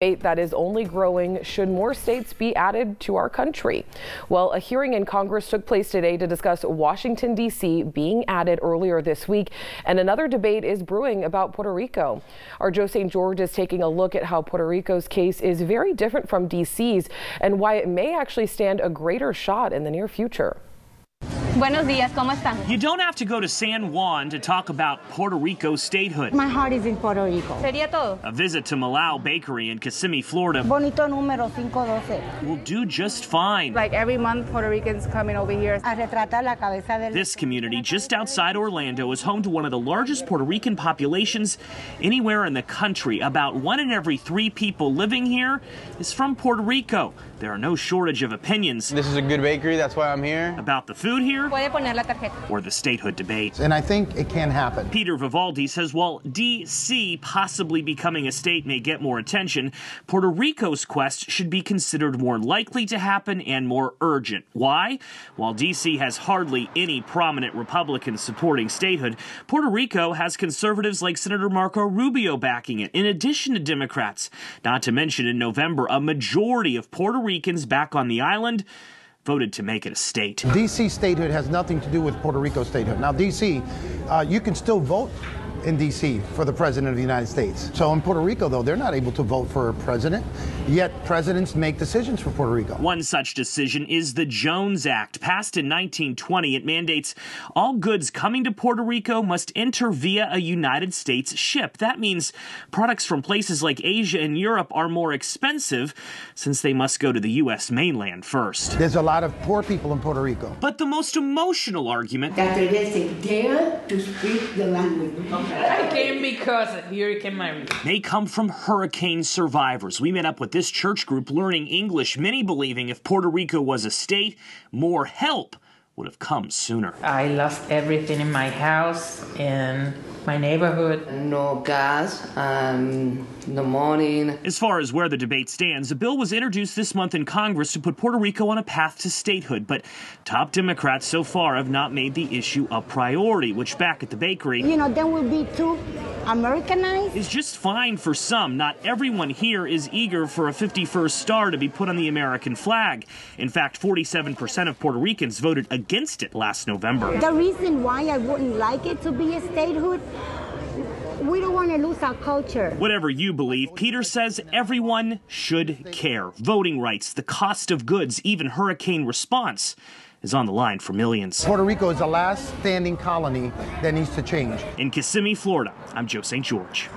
That is only growing. Should more states be added to our country? Well, a hearing in Congress took place today to discuss Washington, D.C. being added earlier this week, and another debate is brewing about Puerto Rico. Our Joe St. George is taking a look at how Puerto Rico's case is very different from D.C.'s and why it may actually stand a greater shot in the near future. Buenos días, ¿cómo están? You don't have to go to San Juan to talk about Puerto Rico's statehood. My heart is in Puerto Rico. Sería todo. A visit to Malao Bakery in Kissimmee, Florida Bonito número 512. will do just fine. Like every month, Puerto Ricans coming over here. A retratar la cabeza del... This community just outside Orlando is home to one of the largest Puerto Rican populations anywhere in the country. About 1 in every 3 people living here is from Puerto Rico. There are no shortage of opinions. This is a good bakery, that's why I'm here. About the food here Puede poner la tarjeta. or the statehood debate. And I think it can happen. Peter Vivaldi says while D.C. possibly becoming a state may get more attention, Puerto Rico's quest should be considered more likely to happen and more urgent. Why? While D.C. has hardly any prominent Republicans supporting statehood, Puerto Rico has conservatives like Senator Marco Rubio backing it, in addition to Democrats. Not to mention in November, a majority of Puerto Ricans back on the island voted to make it a state. D.C. statehood has nothing to do with Puerto Rico statehood. Now, D.C., you can still vote in D.C. for the President of the United States. So in Puerto Rico, though, they're not able to vote for a president, yet presidents make decisions for Puerto Rico. One such decision is the Jones Act. Passed in 1920, it mandates all goods coming to Puerto Rico must enter via a United States ship. That means products from places like Asia and Europe are more expensive since they must go to the U.S. mainland first. There's a lot of poor people in Puerto Rico. But the most emotional argument that they dare to speak the language. I came because Hurricane Maria. May come from hurricane survivors. We met up with this church group learning English, many believing if Puerto Rico was a state, more help would have come sooner. I lost everything in my house, in my neighborhood. No gas, no money. As far as where the debate stands, a bill was introduced this month in Congress to put Puerto Rico on a path to statehood, but top Democrats so far have not made the issue a priority, which back at the bakery, then we'll be too Americanized. is just fine for some. Not everyone here is eager for a 51st star to be put on the American flag. In fact, 47% of Puerto Ricans voted against it last November. The reason why I wouldn't like it to be a statehood, we don't want to lose our culture. Whatever you believe, Peter says everyone should care. Voting rights, the cost of goods, even hurricane response is on the line for millions. Puerto Rico is the last standing colony that needs to change. In Kissimmee, Florida, I'm Joe St. George.